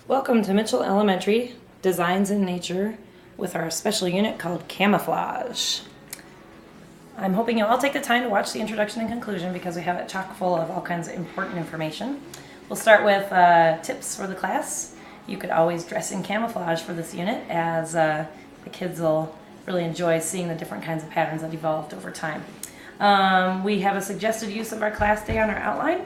Welcome to Mitchell Elementary Designs in Nature with our special unit called Camouflage. I'm hoping you'll all take the time to watch the introduction and conclusion because we have it chock full of all kinds of important information. We'll start with tips for the class. You could always dress in camouflage for this unit as the kids will really enjoy seeing the different kinds of patterns that evolved over time. We have a suggested use of our class day on our outline,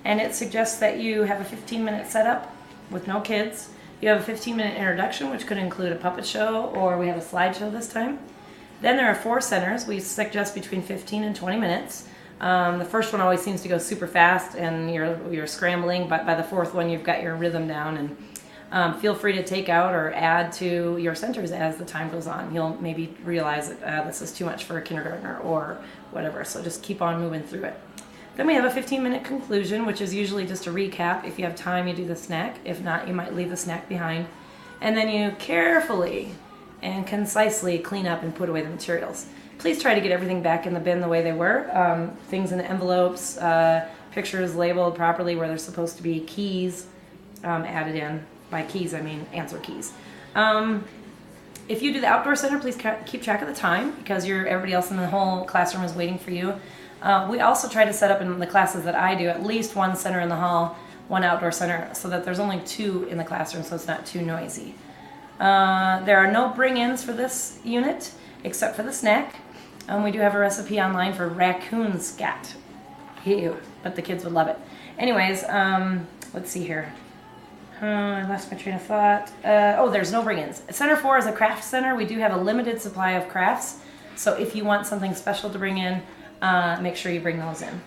and it suggests that you have a 15-minute setup with no kids. You have a 15-minute introduction, which could include a puppet show, or we have a slideshow this time. Then there are 4 centers. We suggest between 15 and 20 minutes. The first one always seems to go super fast and you're scrambling, but by the 4th one you've got your rhythm down, and feel free to take out or add to your centers as the time goes on. You'll maybe realize that this is too much for a kindergartner or whatever, so just keep on moving through it. Then we have a 15-minute conclusion, which is usually just a recap. If you have time, you do the snack. If not, you might leave the snack behind. And then you carefully and concisely clean up and put away the materials. Please try to get everything back in the bin the way they were. Things in the envelopes, pictures labeled properly where they're supposed to be, keys added in. By keys, I mean answer keys. If you do the outdoor center, please keep track of the time because everybody else in the whole classroom is waiting for you. We also try to set up in the classes that I do at least 1 center in the hall, 1 outdoor center, so that there's only 2 in the classroom so it's not too noisy. There are no bring-ins for this unit except for the snack. We do have a recipe online for raccoon scat. Ew, but the kids would love it. Anyways, let's see here. I lost my train of thought. There's no bring-ins. Center 4 is a craft center. We do have a limited supply of crafts, so if you want something special to bring in, make sure you bring those in.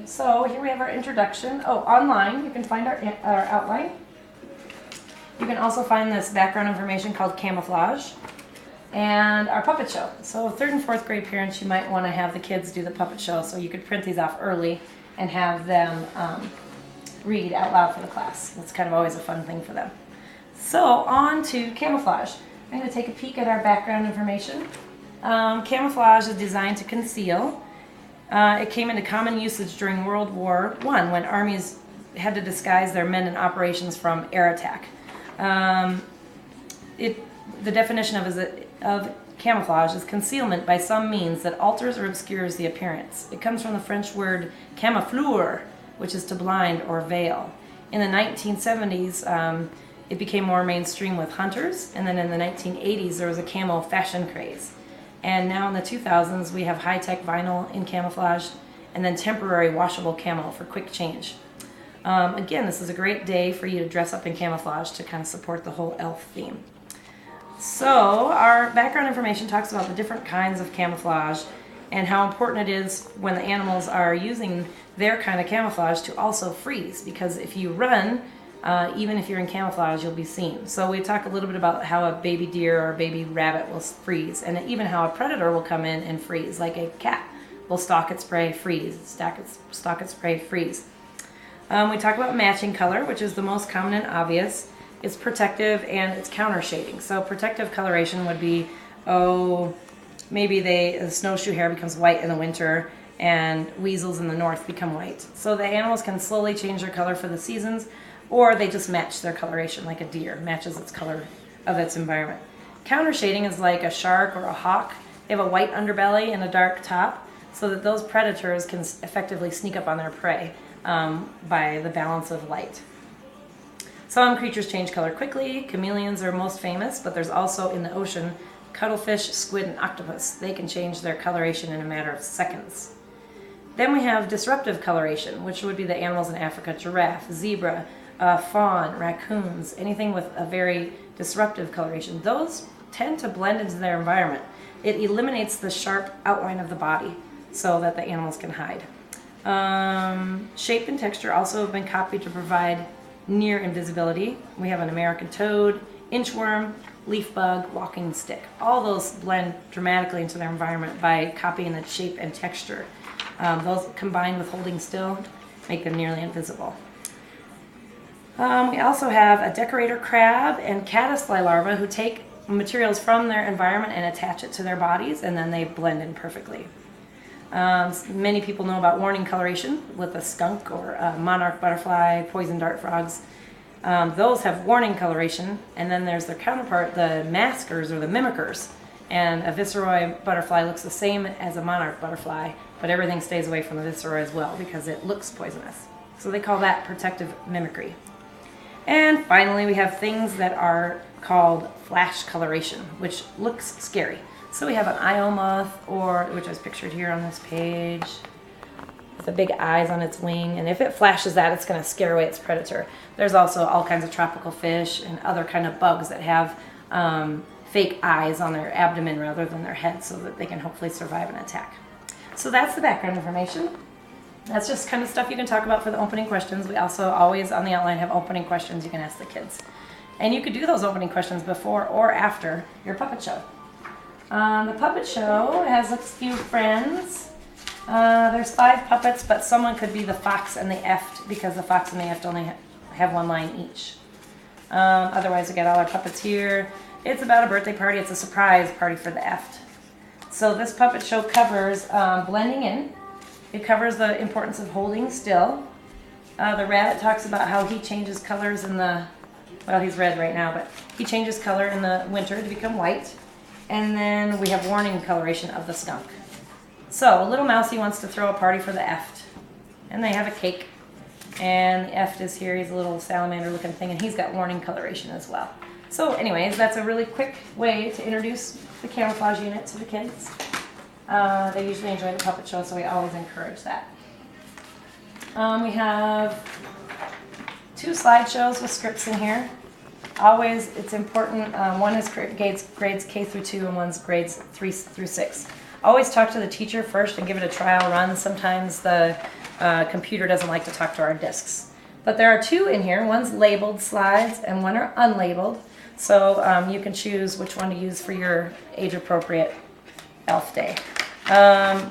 So here we have our introduction. Online you can find our outline. You can also find this background information called camouflage and our puppet show. So 3rd and 4th grade parents, you might want to have the kids do the puppet show, so you could print these off early and have them read out loud for the class. That's kind of always a fun thing for them. So on to camouflage. I'm going to take a peek at our background information. Camouflage is designed to conceal. It came into common usage during World War I when armies had to disguise their men in operations from air attack. The definition of camouflage is concealment by some means that alters or obscures the appearance. It comes from the French word camoufleur, which is to blind or veil. In the 1970s, it became more mainstream with hunters, and then in the 1980s there was a camo fashion craze. And now in the 2000s we have high-tech vinyl in camouflage and then temporary washable camo for quick change. Again, this is a great day for you to dress up in camouflage to kind of support the whole elf theme. So our background information talks about the different kinds of camouflage and how important it is when the animals are using their kind of camouflage to also freeze, because if you run, even if you're in camouflage, you'll be seen. So we talk a little bit about how a baby deer or a baby rabbit will freeze, and even how a predator will come in and freeze, like a cat will stalk its prey, freeze, stalk its prey, freeze. We talk about matching color, which is the most common and obvious. It's protective and it's counter shading. So protective coloration would be, maybe the snowshoe hare becomes white in the winter and weasels in the north become white. So the animals can slowly change their color for the seasons, or they just match their coloration, like a deer matches its color of its environment. Counter shading is like a shark or a hawk. They have a white underbelly and a dark top, so that those predators can effectively sneak up on their prey by the balance of light. Some creatures change color quickly. Chameleons are most famous, but there's also in the ocean cuttlefish, squid, and octopus. They can change their coloration in a matter of seconds. Then we have disruptive coloration, which would be the animals in Africa: giraffe, zebra, fawn, raccoons, anything with a very disruptive coloration. Those tend to blend into their environment. It eliminates the sharp outline of the body so that the animals can hide. Shape and texture also have been copied to provide near invisibility. We have an American toad, inchworm, leaf bug, walking stick. All those blend dramatically into their environment by copying the shape and texture. Those combined with holding still make them nearly invisible. We also have a decorator crab and caddisfly larvae who take materials from their environment and attach it to their bodies, and then they blend in perfectly. Many people know about warning coloration with a skunk or a monarch butterfly, poison dart frogs, Those have warning coloration, and then there's their counterpart, the maskers or the mimickers. And a viceroy butterfly looks the same as a monarch butterfly, but everything stays away from the viceroy as well because it looks poisonous. So they call that protective mimicry. And finally, we have things that are called flash coloration, which looks scary. So we have an Io moth, which is pictured here on this page, with the big eyes on its wing, and if it flashes that, it's going to scare away its predator. There's also all kinds of tropical fish and other kind of bugs that have fake eyes on their abdomen rather than their head so that they can hopefully survive an attack. So that's the background information. That's just kind of stuff you can talk about for the opening questions. We also always on the outline have opening questions you can ask the kids. And you could do those opening questions before or after your puppet show. The puppet show has a few friends. There's 5 puppets, but someone could be the fox and the eft because the fox and the eft only have 1 line each. Otherwise, we got all our puppets here. It's about a birthday party. It's a surprise party for the eft. So this puppet show covers blending in. It covers the importance of holding still. The rabbit talks about how he changes colors in the, well, he's red right now, but he changes color in the winter to become white. And then we have warning coloration of the skunk. So little Mousy wants to throw a party for the eft. And they have a cake. And the eft is here. He's a little salamander looking thing, and he's got warning coloration as well. So anyways, that's a really quick way to introduce the camouflage unit to the kids. They usually enjoy the puppet show, so we always encourage that. We have 2 slideshows with scripts in here. Always, it's important. One is grades K through 2, and one's grades 3 through 6. Always talk to the teacher first and give it a trial run. Sometimes the computer doesn't like to talk to our discs. But there are 2 in here. One's labeled slides and one are unlabeled. So you can choose which one to use for your age-appropriate elf day.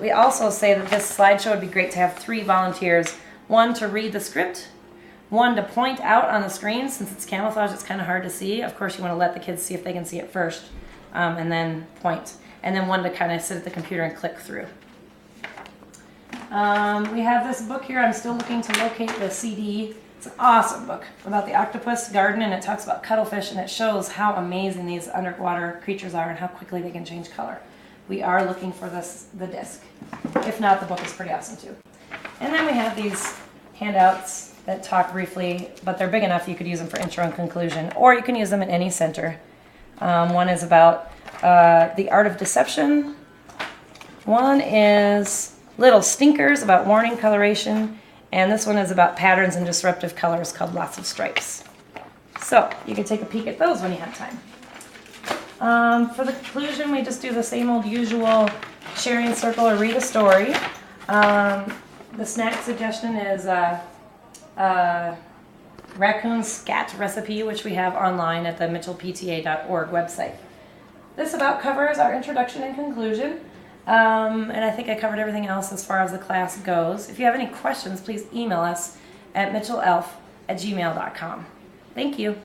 We also say that this slideshow would be great to have 3 volunteers. 1 to read the script, 1 to point out on the screen. Since it's camouflage, it's kind of hard to see. Of course, you want to let the kids see if they can see it first, and then point. And then 1 to kind of sit at the computer and click through. We have this book here. I'm still looking to locate the CD. It's an awesome book about the octopus garden, and it talks about cuttlefish, and it shows how amazing these underwater creatures are and how quickly they can change color. We are looking for the disc. If not, the book is pretty awesome too. And then we have these handouts that talk briefly, but they're big enough you could use them for intro and conclusion, or you can use them in any center. One is about the art of deception. One is little stinkers about warning coloration, and this one is about patterns and disruptive colors called Lots of Stripes. So you can take a peek at those when you have time. For the conclusion, we just do the same old usual sharing circle or read a story. The snack suggestion is raccoon scat recipe, which we have online at the mitchellpta.org website. This about covers our introduction and conclusion. And I think I covered everything else as far as the class goes. If you have any questions, please email us at mitchellelf@gmail.com. Thank you.